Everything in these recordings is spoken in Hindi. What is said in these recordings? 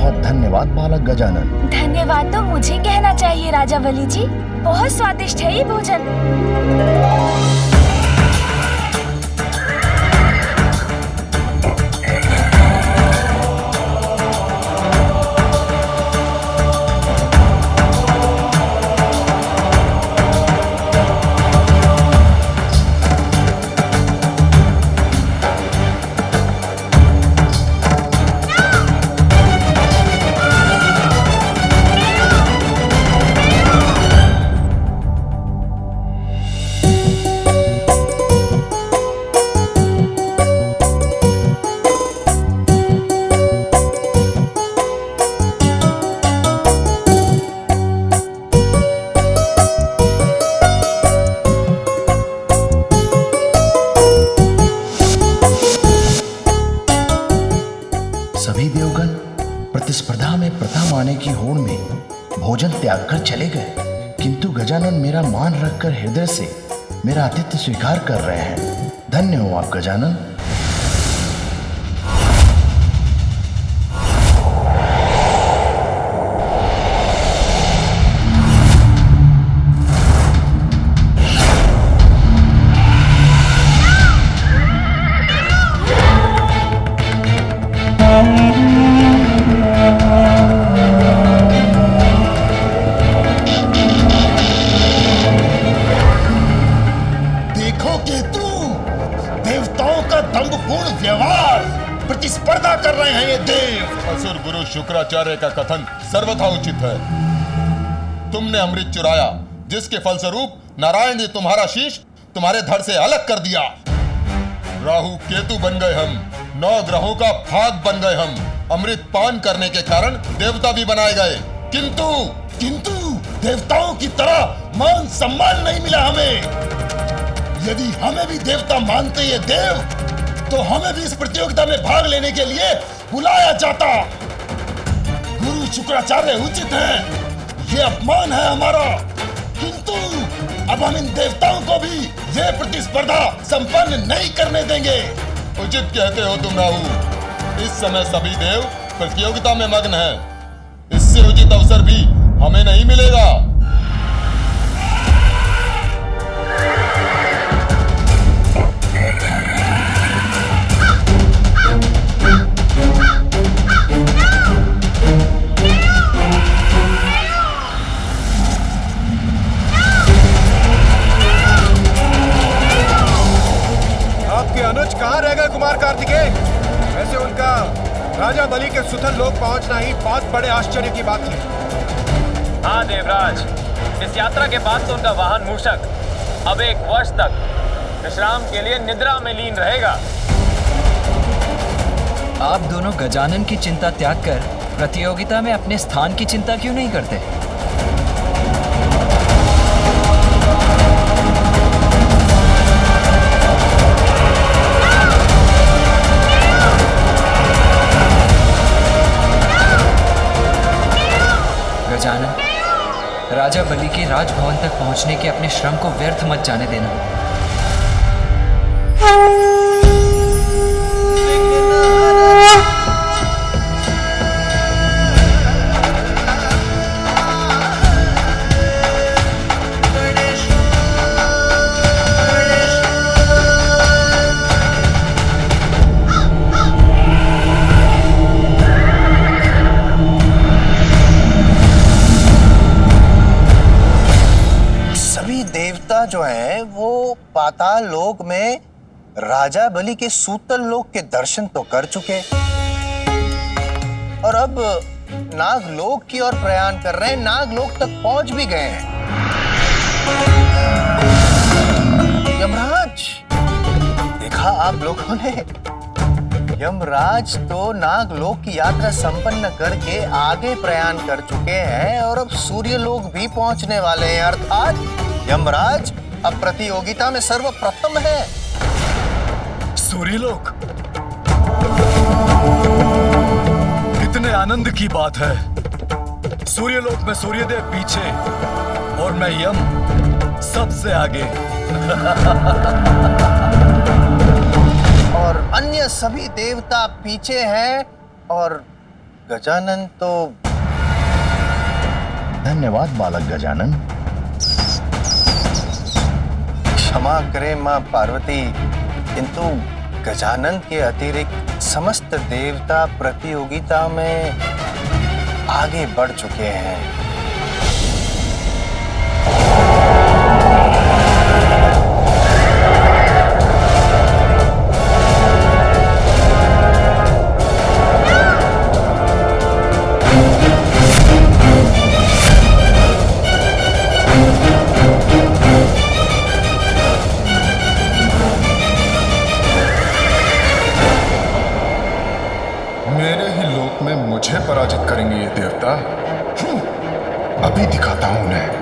बहुत धन्यवाद बालक गजानन। धन्यवाद तो मुझे कहना चाहिए राजा बलि जी। बहुत स्वादिष्ट है ये भोजन। सभी देवगण प्रतिस्पर्धा में प्रथम आने की होड़ में भोजन त्याग कर चले गए, किंतु गजानन मेरा मान रखकर हृदय से मेरा आतिथ्य स्वीकार कर रहे हैं। धन्य हो आप गजानन। प्रतिस्पर्धा कर रहे हैं ये देव। असुर गुरु शुक्राचार्य का कथन सर्वथा उचित है। तुमने अमृत चुराया, जिसके फलस्वरूप नारायण ने तुम्हारा शीश तुम्हारे धड़ से अलग कर दिया। राहु केतु बन गए हम, 9 ग्रहों का भाग बन गए हम। अमृत पान करने के कारण देवता भी बनाए गए, किंतु देवताओं की तरह मान सम्मान नहीं मिला हमें। यदि हमें भी देवता मानते ये देव, तो हमें भी इस प्रतियोगिता में भाग लेने के लिए बुलाया जाता। गुरु शुक्राचार्य उचित है, ये अपमान है हमारा, किंतु अब हम इन देवताओं को भी ये प्रतिस्पर्धा संपन्न नहीं करने देंगे। उचित कहते हो तुम राहु। इस समय सभी देव प्रतियोगिता में मग्न हैं। इससे उचित अवसर भी हमें नहीं मिलेगा। अनुज कहाँ रह गए कुमार कार्तिकेय? वैसे उनका राजा बलि के सुतल लोक पहुंचना ही बहुत बड़े आश्चर्य की बात थी। हाँ देवराज, इस यात्रा के बाद तो उनका वाहन मूषक अब 1 वर्ष तक विश्राम के लिए निद्रा में लीन रहेगा। आप दोनों गजानन की चिंता त्याग कर प्रतियोगिता में अपने स्थान की चिंता क्यों नहीं करते? गजानन, राजा बलि के राजभवन तक पहुंचने के अपने श्रम को व्यर्थ मत जाने देना। जो है वो पाताल लोक में राजा बलि के सूतल लोक के दर्शन तो कर चुके और अब नागलोक की ओर प्रयाण कर रहे हैं, नागलोक तक पहुंच भी गए हैं। यमराज, देखा आप लोगों ने, यमराज तो नागलोक की यात्रा संपन्न करके आगे प्रयाण कर चुके हैं और अब सूर्यलोक भी पहुंचने वाले हैं। अर्थात यमराज अब प्रतियोगिता में सर्वप्रथम है। सूर्यलोक, कितने आनंद की बात है। सूर्यलोक में सूर्यदेव पीछे और मैं यम सबसे आगे। और अन्य सभी देवता पीछे हैं और गजानन तो धन्यवाद बालक गजानन। क्षमा करें मां पार्वती, किंतु गजानन के अतिरिक्त समस्त देवता प्रतियोगिता में आगे बढ़ चुके हैं। मेरे ही लोक में मुझे पराजित करेंगे ये देवता? अभी दिखाता हूं उन्हें।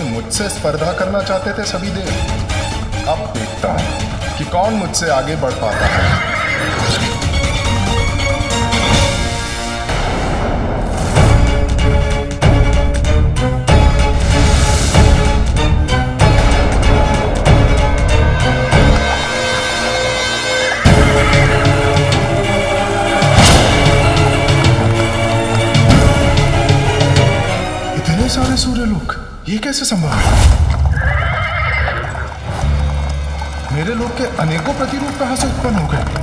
मुझसे स्पर्धा करना चाहते थे सभी देव। अब देखता हूं कि कौन मुझसे आगे बढ़ पाता है। इतने सारे सूर्यलोक, ये कैसे संभव है? मेरे लोक के अनेकों प्रतिरूप कहां से उत्पन्न हो गए?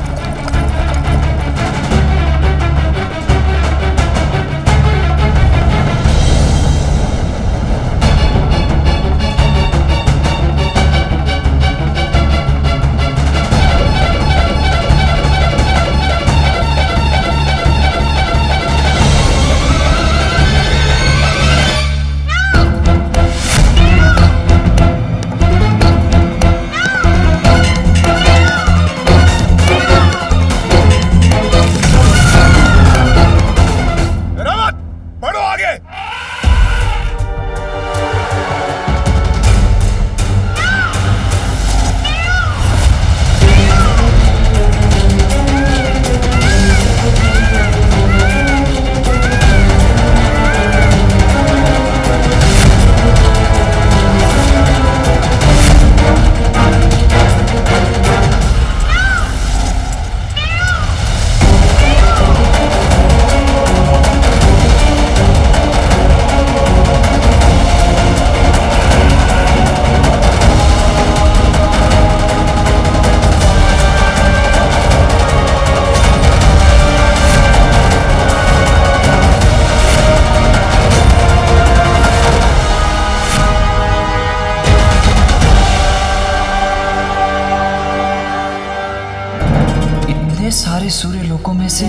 सारे सूर्य लोकों में से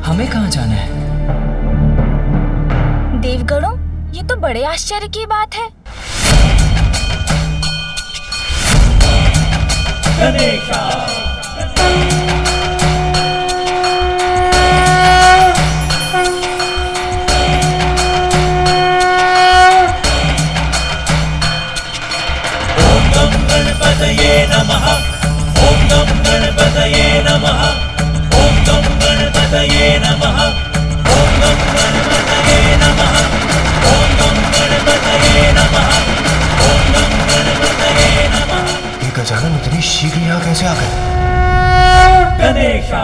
हमें कहां जाना है? देवगणों, ये तो बड़े आश्चर्य की बात है। ओम गं गणपतये नमः। ओम गं गणपतये नमः। ओम गं गणपतये नमः। ओम गं गणपतये नमः। ओम गं गणपतये कैसे आ गए? गणेशा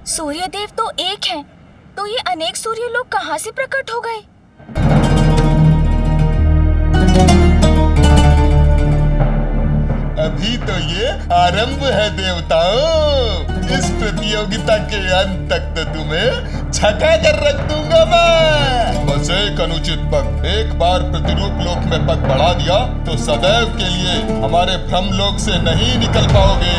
सूर्य देव तो एक हैं, तो ये अनेक सूर्य लोग कहाँ से प्रकट हो गए? अभी तो ये आरंभ है देवताओं। इस प्रतियोगिता के अंत तक तो तुम्हें छका कर रख दूंगा मैं। बस एक अनुचित पग, एक बार प्रतिरूप लोक में पग बढ़ा दिया तो सदैव के लिए हमारे भ्रम लोक से नहीं निकल पाओगे।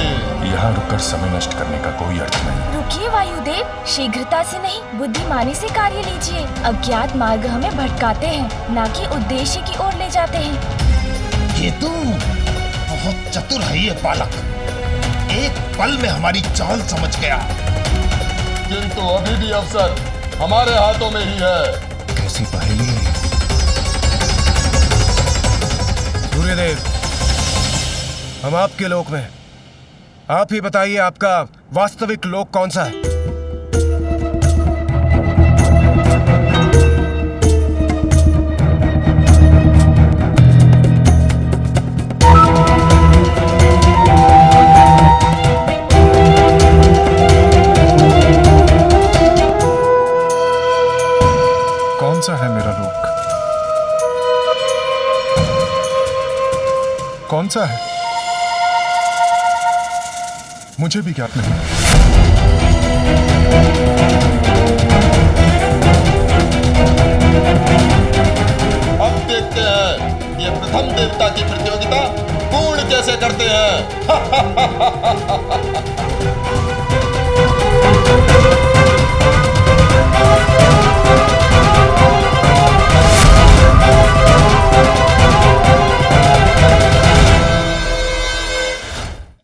यहाँ रुककर समय नष्ट करने का कोई अर्थ नहीं। रुकिए वायुदेव, शीघ्रता से नहीं, बुद्धिमानी से कार्य लीजिए। अज्ञात मार्ग हमें भटकाते हैं, ना कि उद्देश्य की ओर ले जाते हैं। ये तुम बहुत चतुर है ये बालक, एक पल में हमारी चाल समझ गया। किंतु अभी भी अवसर हमारे हाथों में ही है। कैसी पहेली है ये? सूर्यदेव, हम आपके लोक में, आप ही बताइए आपका वास्तविक लोक कौन सा है? कौन सा है मेरा लोक? कौन सा है? मुझे भी ज्ञात नहीं। अब देखते हैं ये प्रथम देवता की प्रतियोगिता पूर्ण कैसे करते हैं।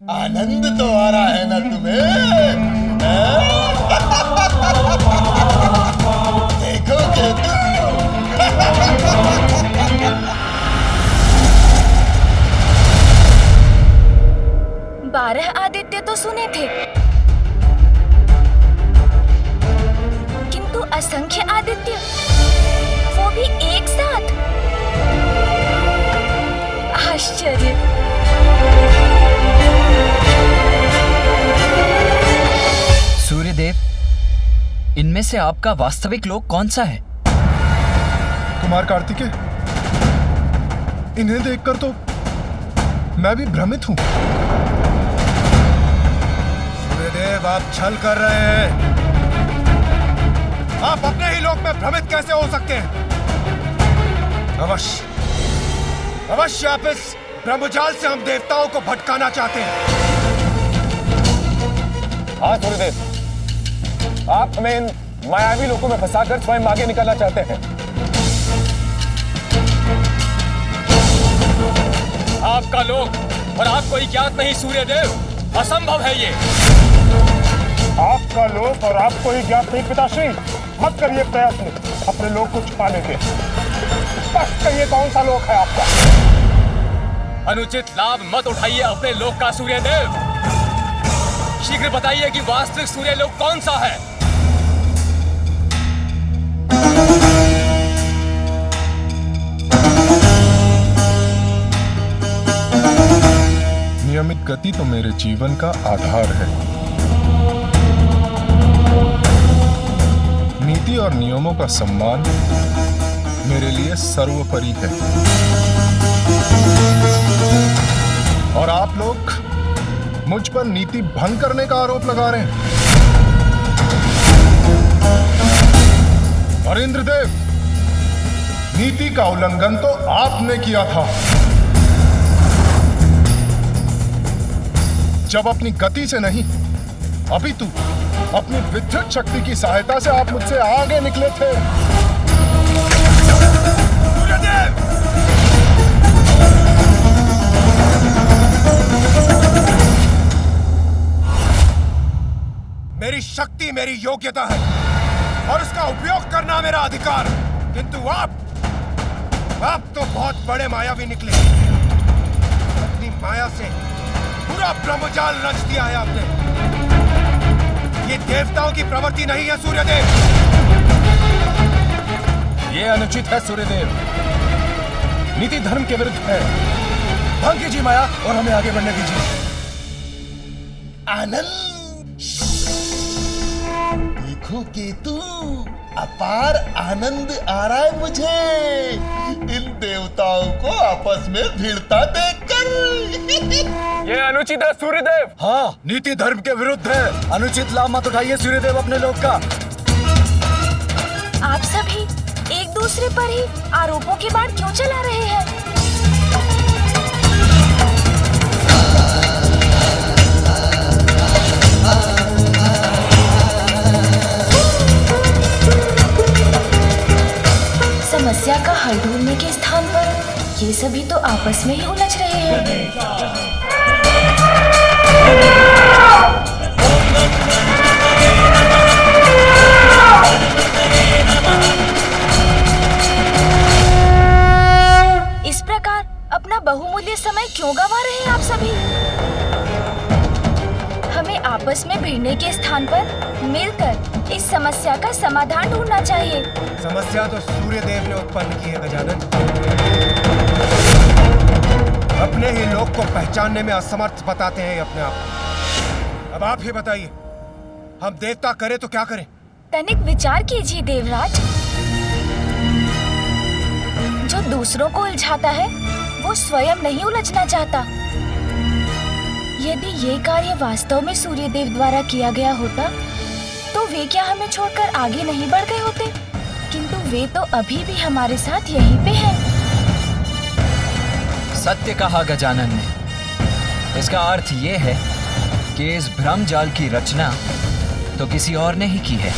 आनंद तो आ रहा है ना तुम्हें? देखोगे तुम। 12 आदित्य तो सुने थे, किंतु असंख्य आदित्य, वो भी एक साथ। आश्चर्य। सूर्यदेव, इनमें से आपका वास्तविक लोक कौन सा है? कुमार कार्तिकेय, इन्हें देखकर तो मैं भी भ्रमित हूं। सूर्यदेव, आप छल कर रहे हैं। आप अपने ही लोक में भ्रमित कैसे हो सकते हैं? अवश्य आप इस ब्रह्मजाल से हम देवताओं को भटकाना चाहते हैं। हाँ सूर्यदेव, आप हमें इन मायावी लोकों में फंसाकर स्वयं आगे निकलना चाहते हैं। आपका लोक और आपको ही ज्ञात नहीं सूर्यदेव, असंभव है ये। आपका लोक और आपको ही ज्ञात नहीं पिताश्री, मत करिए प्रयत्न अपने लोक को छुपाने के। स्पष्ट कहिए कौन सा लोक है आपका। अनुचित लाभ मत उठाइए अपने लोक का सूर्यदेव। शीघ्र बताइए कि वास्तविक सूर्य लोक कौन सा है। नियमित गति तो मेरे जीवन का आधार है। नीति और नियमों का सम्मान मेरे लिए सर्वोपरि है। और आप लोग मुझ पर नीति भंग करने का आरोप लगा रहे हैं। और इंद्रदेव, नीति का उल्लंघन तो आपने किया था जब अपनी गति से नहीं, अपितु अपनी विद्युत शक्ति की सहायता से आप मुझसे आगे निकले थे। सूर्यदेव! मेरी शक्ति मेरी योग्यता है और उसका उपयोग करना मेरा अधिकार, किंतु आप तो बहुत बड़े मायावी निकले। अपनी माया से पूरा ब्रह्मजाल रच दिया है आपने। ये देवताओं की प्रवृत्ति नहीं है सूर्यदेव। ये अनुचित है सूर्यदेव, नीति धर्म के विरुद्ध है। भंग कीजिए माया और हमें आगे बढ़ने दीजिए। आनंद, देखो केतु, अपार आनंद आ रहा है मुझे इन देवताओं को आपस में भिड़ता देखकर। ये अनुचित है सूर्यदेव। हाँ, नीति धर्म के विरुद्ध है। अनुचित लाभ मत उठाइए सूर्यदेव अपने लोग का। आप सभी एक दूसरे पर ही आरोपों के बाण क्यों चला रहे हैं? समस्या का हल ढूंढने के स्थान पर ये सभी तो आपस में ही उलझ रहे हैं। इस प्रकार अपना बहुमूल्य समय क्यों गंवा रहे हैं आप सभी? हमें आपस में भिड़ने के स्थान पर मिलकर इस समस्या का समाधान ढूंढना चाहिए। समस्या तो सूर्यदेव ने उत्पन्न की है गजानन। अपने ही लोग को पहचानने में असमर्थ बताते हैं अपने आप को। अब आप ही बताइए, हम देवता करें तो क्या करें? तनिक विचार कीजिए देवराज। जो दूसरों को उलझाता है वो स्वयं नहीं उलझना चाहता। यदि ये कार्य वास्तव में सूर्यदेव द्वारा किया गया होता तो वे क्या हमें छोड़कर आगे नहीं बढ़ गए होते? किंतु वे तो अभी भी हमारे साथ यहीं पे हैं। सत्य कहा गजानन ने। इसका अर्थ ये है कि इस भ्रम जाल की रचना तो किसी और ने ही की है।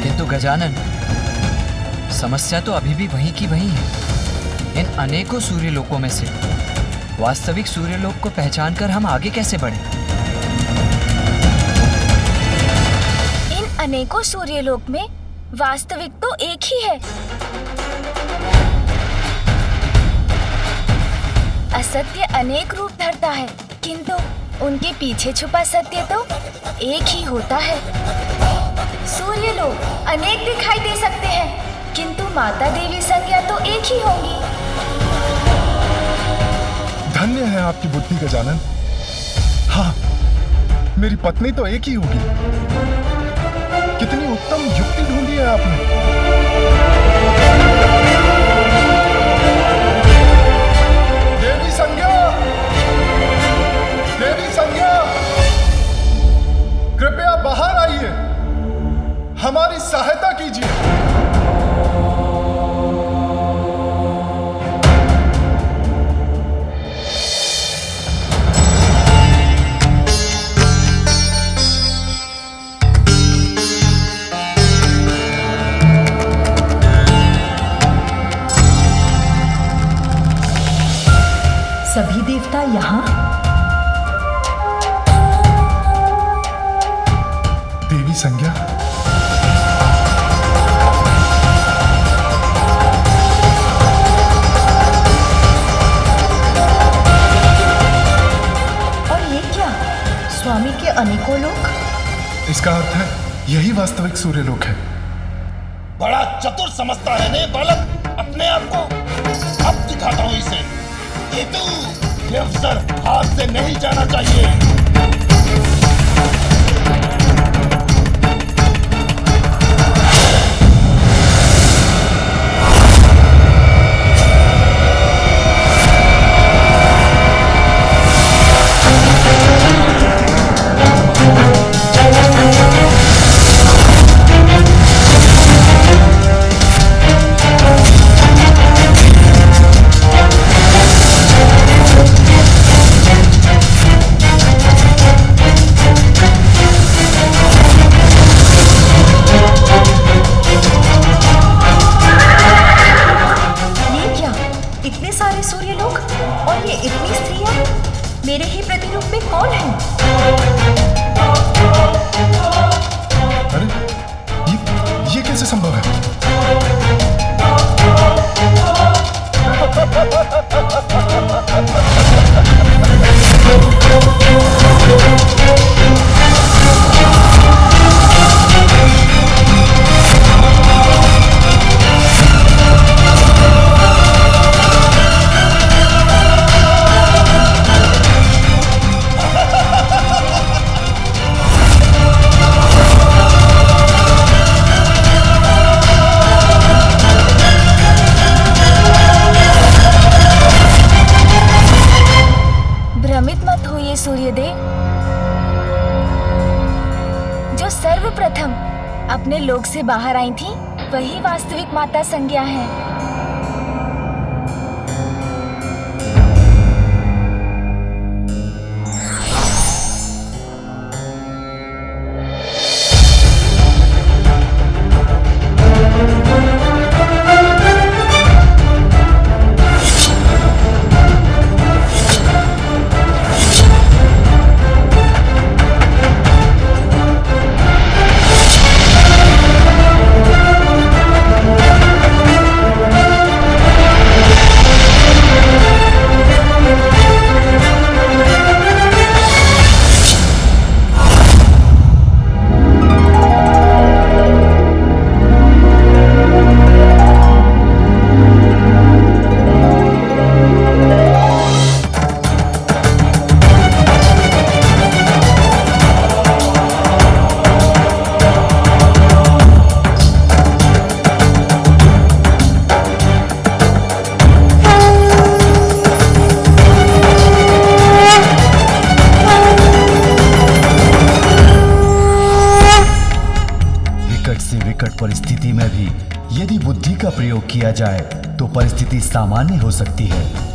किंतु गजानन, समस्या तो अभी भी वहीं की वहीं है। इन अनेकों सूर्यलोकों में से वास्तविक सूर्यलोक को पहचानकर हम आगे कैसे बढ़ें? इन अनेकों सूर्यलोक में वास्तविक तो एक ही है। असत्य अनेक रूप धरता है, किंतु उनके पीछे छुपा सत्य तो एक ही होता है। सूर्यलोक अनेक दिखाई दे सकते हैं, किंतु माता देवी संज्ञा तो एक ही होगी। धन्य है आपकी बुद्धि गजानन। हाँ, मेरी पत्नी तो एक ही होगी। कितनी उत्तम युक्ति ढूंढी है आपने। देवी संज्ञा, देवी संज्ञा, कृपया बाहर आइए, हमारी सहायता कीजिए। सभी देवता यहाँ? देवी संज्ञा, और ये क्या? स्वामी के अनेकों लोक? इसका अर्थ है यही वास्तविक सूर्यलोक है। बड़ा चतुर समझता है ने बालक अपने आप को। अब दिखाता हूं इसे। केतु, ये अवसर हाथ से नहीं जाना चाहिए। जो सर्वप्रथम अपने लोक से बाहर आई थी वही वास्तविक माता संज्ञा है। परिस्थिति में भी यदि बुद्धि का प्रयोग किया जाए तो परिस्थिति सामान्य हो सकती है।